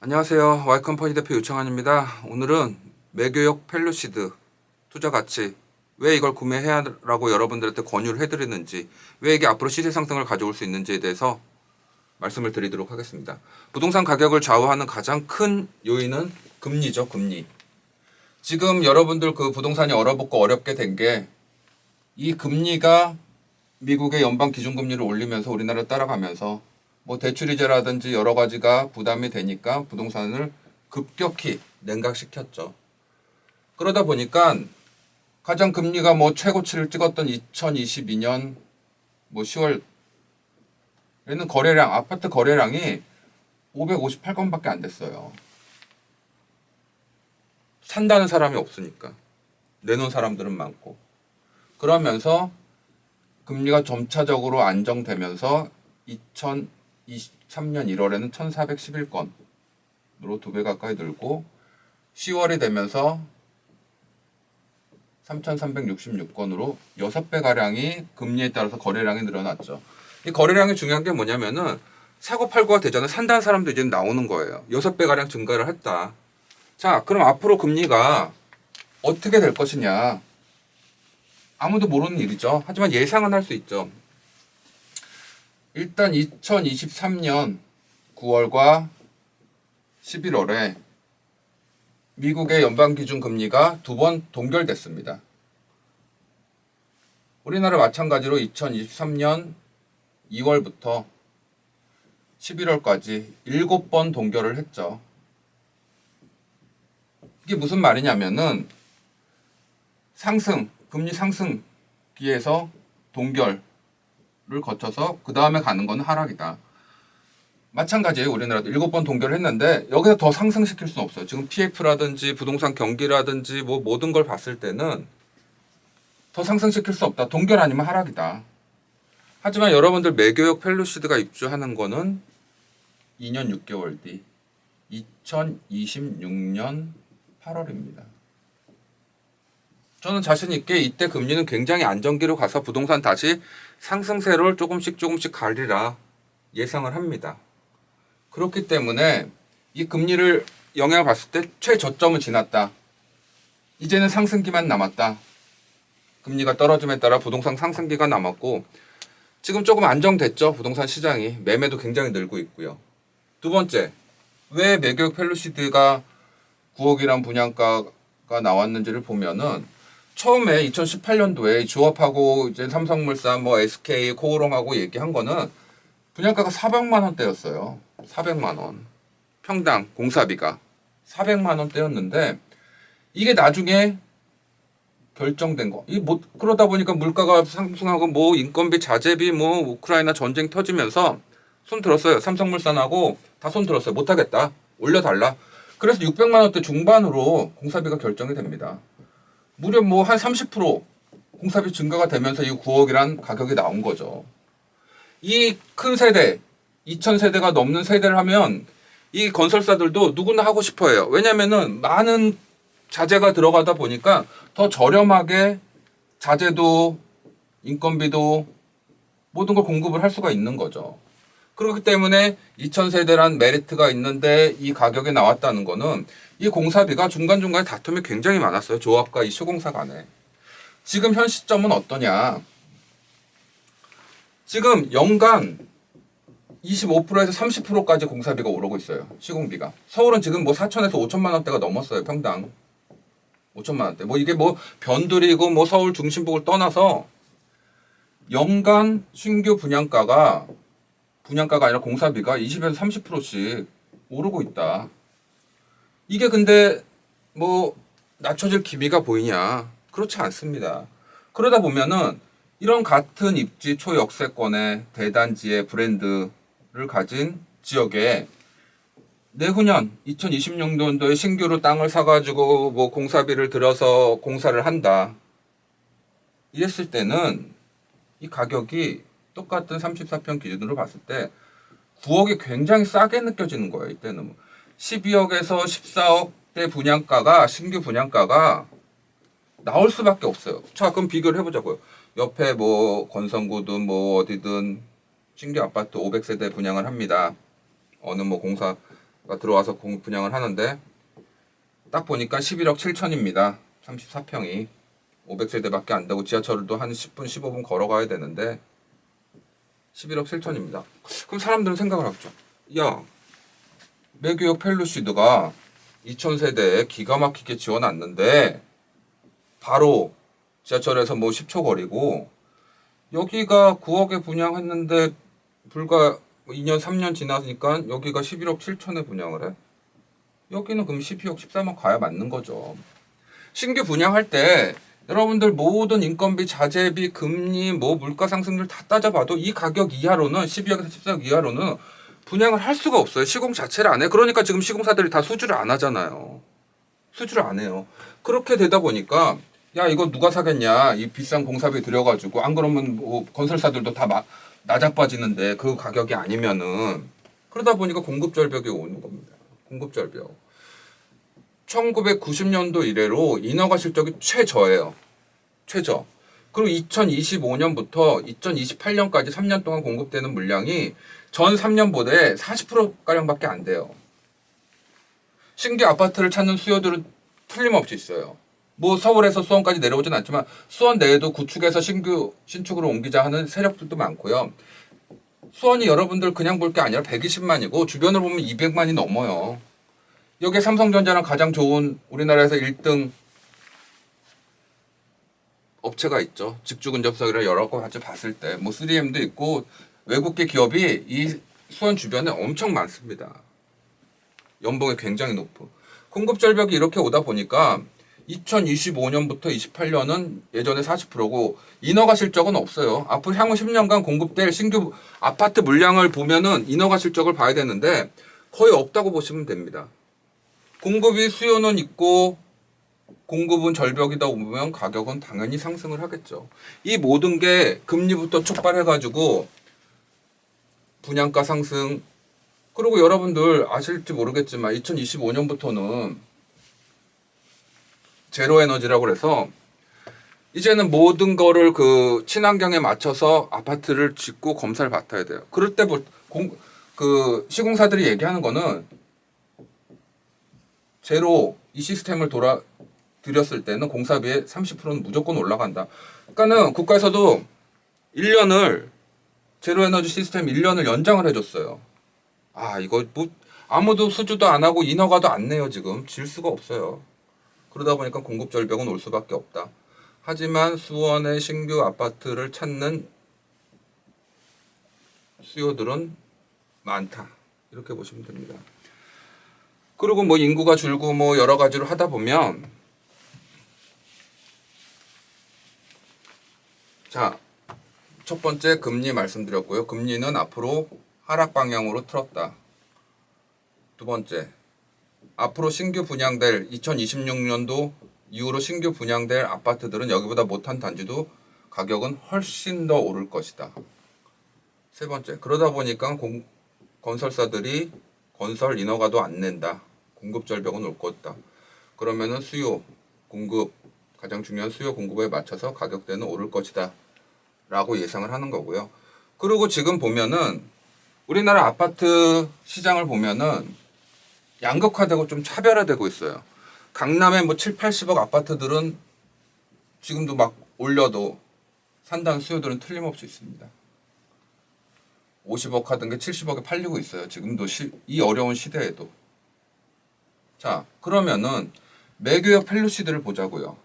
안녕하세요. Y컴퍼니 대표 유창환입니다. 오늘은 매교역 펠루시드 투자 가치, 왜 이걸 구매해야라고 여러분들한테 권유를 해드리는지, 왜 이게 앞으로 시세 상승을 가져올 수 있는지에 대해서 말씀을 드리도록 하겠습니다. 부동산 가격을 좌우하는 가장 큰 요인은 금리죠, 금리. 지금 여러분들 그 부동산이 얼어붙고 어렵게 된 게 이 금리가 미국의 연방 기준금리를 올리면서 우리나라를 따라가면서 뭐 대출이자라든지 여러 가지가 부담이 되니까 부동산을 급격히 냉각시켰죠. 그러다 보니까 가장 금리가 뭐 최고치를 찍었던 2022년 뭐 10월에는 거래량, 아파트 거래량이 558건밖에 안 됐어요. 산다는 사람이 없으니까. 내놓은 사람들은 많고. 그러면서 금리가 점차적으로 안정되면서 2023년 1월에는 1411건으로 2배 가까이 늘고 10월이 되면서 3366건으로 6배 가량이 금리에 따라서 거래량이 늘어났죠. 이 거래량이 중요한 게 뭐냐면은 사고 팔고가 되잖아요. 산다는 사람도 이제 나오는 거예요. 6배 가량 증가를 했다. 자, 그럼 앞으로 금리가 어떻게 될 것이냐? 아무도 모르는 일이죠. 하지만 예상은 할 수 있죠. 일단 2023년 9월과 11월에 미국의 연방기준금리가 2번 동결됐습니다. 우리나라 마찬가지로 2023년 2월부터 11월까지 7번 동결을 했죠. 이게 무슨 말이냐면은 금리 상승기에서 동결을 거쳐서 그 다음에 가는 건 하락이다. 마찬가지예요. 우리나라도 7번 동결을 했는데 여기서 더 상승시킬 수는 없어요. 지금 PF라든지 부동산 경기라든지 뭐 모든 걸 봤을 때는 더 상승시킬 수 없다. 동결 아니면 하락이다. 하지만 여러분들 매교역 펠루시드가 입주하는 거는 2년 6개월 뒤 2026년 8월입니다. 저는 자신 있게 이때 금리는 굉장히 안정기로 가서 부동산 다시 상승세를 조금씩 가리라 예상을 합니다. 그렇기 때문에 이 금리를 영향을 봤을 때 최저점은 지났다. 이제는 상승기만 남았다. 금리가 떨어짐에 따라 부동산 상승기가 남았고 지금 조금 안정됐죠. 부동산 시장이. 매매도 굉장히 늘고 있고요. 두 번째, 왜 매교역 펠루시드가 9억이란 분양가가 나왔는지를 보면은 처음에 2018년도에 주업하고 이제 삼성물산, 뭐 SK, 코오롱하고 얘기한 거는 분양가가 400만 원대였어요. 400만 원. 평당 공사비가 400만 원대였는데 이게 나중에 결정된 거. 이 뭐 그러다 보니까 물가가 상승하고 뭐 인건비, 자재비, 뭐 우크라이나 전쟁 터지면서 손 들었어요. 삼성물산하고 다 손 들었어요. 못 하겠다. 올려달라. 그래서 600만 원대 중반으로 공사비가 결정이 됩니다. 무려 뭐 한 30% 공사비 증가가 되면서 이 9억이란 가격이 나온 거죠. 이 큰 세대, 2000세대가 넘는 세대를 하면 이 건설사들도 누구나 하고 싶어 해요. 왜냐면은 많은 자재가 들어가다 보니까 더 저렴하게 자재도 인건비도 모든 걸 공급을 할 수가 있는 거죠. 그렇기 때문에 2000세대란 메리트가 있는데 이 가격이 나왔다는 거는 이 공사비가 중간중간에 다툼이 굉장히 많았어요. 조합과 이 시공사 간에. 지금 현 시점은 어떠냐. 지금 연간 25%에서 30%까지 공사비가 오르고 있어요. 시공비가. 서울은 지금 뭐 4천에서 5천만 원대가 넘었어요. 평당. 5천만 원대. 뭐 이게 뭐 변두리고 뭐 서울 중심부를 떠나서 연간 신규 분양가가 아니라 공사비가 20에서 30%씩 오르고 있다. 이게 근데 뭐 낮춰질 기미가 보이냐? 그렇지 않습니다. 그러다 보면은 이런 같은 입지 초역세권의 대단지의 브랜드를 가진 지역에 내후년 2026년도에 신규로 땅을 사가지고 뭐 공사비를 들여서 공사를 한다. 이랬을 때는 이 가격이 똑같은 34평 기준으로 봤을 때 9억이 굉장히 싸게 느껴지는 거예요. 이때는 12억에서 14억대 분양가가 신규 분양가가 나올 수밖에 없어요. 자, 그럼 비교를 해보자고요. 옆에 뭐 건성구든 뭐 어디든 신규 아파트 500세대 분양을 합니다. 어느 뭐 공사가 들어와서 공급 분양을 하는데 딱 보니까 11억 7천입니다. 34평이 500세대밖에 안 되고 지하철도 한 10분 15분 걸어가야 되는데 11억 7천입니다. 그럼 사람들은 생각을 하죠. 야, 매교역 펠루시드가 2000세대에 기가 막히게 지어놨는데 바로 지하철에서 뭐 10초 거리고 여기가 9억에 분양했는데 불과 2년 3년 지나니까 여기가 11억 7천에 분양을 해? 여기는 그럼 12억 13억 가야 맞는 거죠. 신규 분양할 때 여러분들 모든 인건비, 자재비, 금리, 뭐 물가 상승률 다 따져봐도 이 가격 이하로는 12억에서 14억 이하로는 분양을 할 수가 없어요. 시공 자체를 안 해. 그러니까 지금 시공사들이 다 수주를 안 하잖아요. 수주를 안 해요. 그렇게 되다 보니까 야 이거 누가 사겠냐 이 비싼 공사비 들여가지고 안 그러면 뭐 건설사들도 다 낮아빠지는데 그 가격이 아니면은 그러다 보니까 공급절벽이 오는 겁니다. 공급절벽. 1990년도 이래로 인허가 실적이 최저예요. 최저. 그리고 2025년부터 2028년까지 3년 동안 공급되는 물량이 전 3년보다 40%가량밖에 안 돼요. 신규 아파트를 찾는 수요들은 틀림없이 있어요. 뭐 서울에서 수원까지 내려오진 않지만 수원 내에도 구축에서 신축으로 옮기자 하는 세력들도 많고요. 수원이 여러분들 그냥 볼 게 아니라 120만이고 주변을 보면 200만이 넘어요. 여기에 삼성전자는 가장 좋은 우리나라에서 1등 업체가 있죠. 직주근접석이라 여러 가지 봤을 때 뭐 3M도 있고 외국계 기업이 이 수원 주변에 엄청 많습니다. 연봉이 굉장히 높고 공급 절벽이 이렇게 오다 보니까 2025년부터 28년은 예전에 40%고 인허가 실적은 없어요. 앞으로 향후 10년간 공급될 신규 아파트 물량을 보면은 인허가 실적을 봐야 되는데 거의 없다고 보시면 됩니다. 공급이 수요는 있고 공급은 절벽이다 보면 가격은 당연히 상승을 하겠죠. 이 모든 게 금리부터 촉발해가지고 분양가 상승 그리고 여러분들 아실지 모르겠지만 2025년부터는 제로 에너지라고 해서 이제는 모든 거를 그 친환경에 맞춰서 아파트를 짓고 검사를 받아야 돼요. 그럴 때 그 시공사들이 얘기하는 거는 제로 이 시스템을 들였을 때는 공사비의 30%는 무조건 올라간다. 그러니까는 국가에서도 1년을 제로 에너지 시스템 1년을 연장을 해줬어요. 아 이거 뭐 아무도 수주도 안 하고 인허가도 안 내요. 지금 질 수가 없어요. 그러다 보니까 공급 절벽은 올 수밖에 없다. 하지만 수원의 신규 아파트를 찾는 수요들은 많다. 이렇게 보시면 됩니다. 그리고 뭐 인구가 줄고 뭐 여러 가지로 하다 보면 자, 첫 번째 금리 말씀드렸고요. 금리는 앞으로 하락 방향으로 틀었다. 두 번째, 앞으로 신규 분양될 2026년도 이후로 신규 분양될 아파트들은 여기보다 못한 단지도 가격은 훨씬 더 오를 것이다. 세 번째, 그러다 보니까 건설사들이 건설 인허가도 안 낸다. 공급 절벽은 올 것이다. 그러면은 수요, 공급, 가장 중요한 수요 공급에 맞춰서 가격대는 오를 것이다. 라고 예상을 하는 거고요. 그리고 지금 보면은 우리나라 아파트 시장을 보면은 양극화되고 좀 차별화되고 있어요. 강남에 뭐 7, 80억 아파트들은 지금도 막 올려도 산다는 수요들은 틀림없이 있습니다. 50억 하던 게 70억에 팔리고 있어요. 지금도 이 어려운 시대에도. 자, 그러면은 매교역 펠루시드를 보자고요.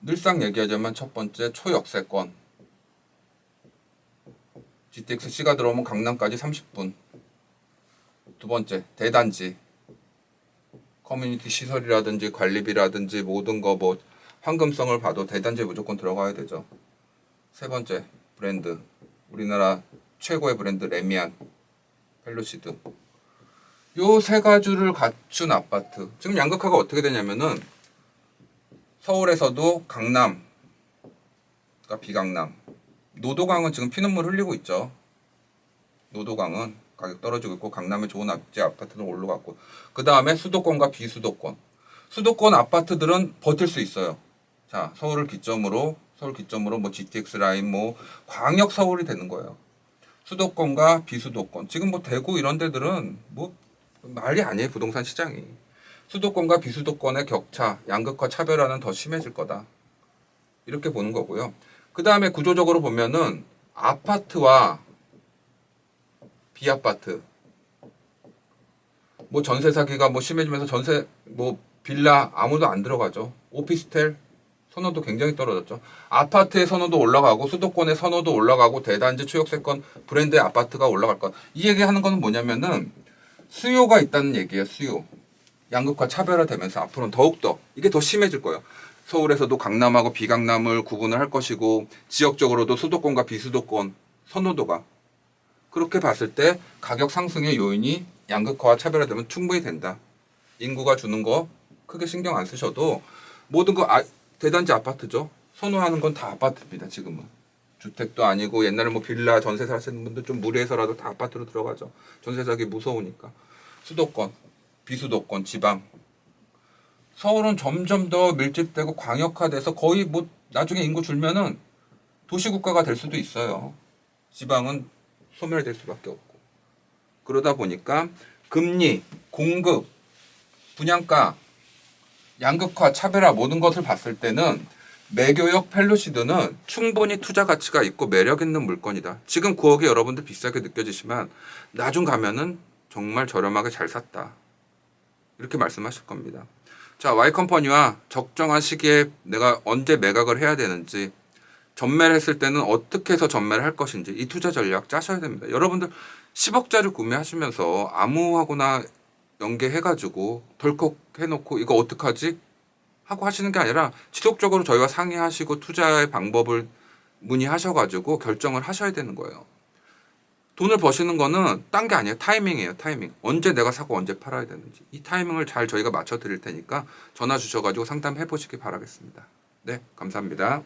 늘상 얘기하자면 첫 번째 초역세권. GTX-C가 들어오면 강남까지 30분. 두 번째 대단지. 커뮤니티 시설이라든지 관리비라든지 모든 거 뭐 황금성을 봐도 대단지에 무조건 들어가야 되죠. 세 번째 브랜드. 우리나라 최고의 브랜드 레미안, 펠루시드. 요 세 가지를 갖춘 아파트. 지금 양극화가 어떻게 되냐면은 서울에서도 강남, 그러니까 비강남, 노도강은 지금 피눈물 흘리고 있죠. 노도강은 가격 떨어지고 있고 강남에 좋은 아파트들 올라갔고 그 다음에 수도권과 비수도권. 수도권 아파트들은 버틸 수 있어요. 자, 서울 기점으로 뭐 GTX 라인 뭐 광역 서울이 되는 거예요. 수도권과 비수도권. 지금 뭐 대구 이런 데들은 뭐 말이 아니에요. 부동산 시장이. 수도권과 비수도권의 격차, 양극화 차별화는 더 심해질 거다. 이렇게 보는 거고요. 그 다음에 구조적으로 보면은 아파트와 비아파트, 뭐 전세 사기가 뭐 심해지면서 전세 뭐 빌라 아무도 안 들어가죠. 오피스텔 선호도 굉장히 떨어졌죠. 아파트의 선호도 올라가고 수도권의 선호도 올라가고 대단지 초역세권 브랜드의 아파트가 올라갈 것. 이 얘기하는 거는 뭐냐면은 수요가 있다는 얘기예요. 수요. 양극화 차별화되면서 앞으로는 더욱더 이게 더 심해질 거예요. 서울에서도 강남하고 비강남을 구분을 할 것이고 지역적으로도 수도권과 비수도권 선호도가 그렇게 봤을 때 가격 상승의 요인이 양극화와 차별화되면 충분히 된다. 인구가 주는 거 크게 신경 안 쓰셔도 모든 거 대단지 아파트죠. 선호하는 건 다 아파트입니다. 지금은. 주택도 아니고 옛날에 뭐 빌라 전세 사시는 분들 좀 무리해서라도 다 아파트로 들어가죠. 전세 사기 무서우니까. 수도권, 비수도권, 지방. 서울은 점점 더 밀집되고 광역화돼서 거의 뭐 나중에 인구 줄면은 도시국가가 될 수도 있어요. 지방은 소멸될 수밖에 없고. 그러다 보니까 금리, 공급, 분양가, 양극화, 차별화 모든 것을 봤을 때는 매교역 펠루시드는 충분히 투자 가치가 있고 매력 있는 물건이다. 지금 9억이 여러분들 비싸게 느껴지지만 나중 가면은 정말 저렴하게 잘 샀다. 이렇게 말씀하실 겁니다. 자, Y컴퍼니와 적정한 시기에 내가 언제 매각을 해야 되는지 전매를 했을 때는 어떻게 해서 전매를 할 것인지 이 투자 전략 짜셔야 됩니다. 여러분들 10억짜리 구매하시면서 아무하거나 연계해가지고 덜컥 해놓고 이거 어떡하지? 하고 하시는 게 아니라 지속적으로 저희와 상의하시고 투자의 방법을 문의하셔가지고 결정을 하셔야 되는 거예요. 돈을 버시는 거는 딴 게 아니에요. 타이밍이에요. 타이밍. 언제 내가 사고 언제 팔아야 되는지. 이 타이밍을 잘 저희가 맞춰 드릴 테니까 전화 주셔가지고 상담해 보시기 바라겠습니다. 네, 감사합니다.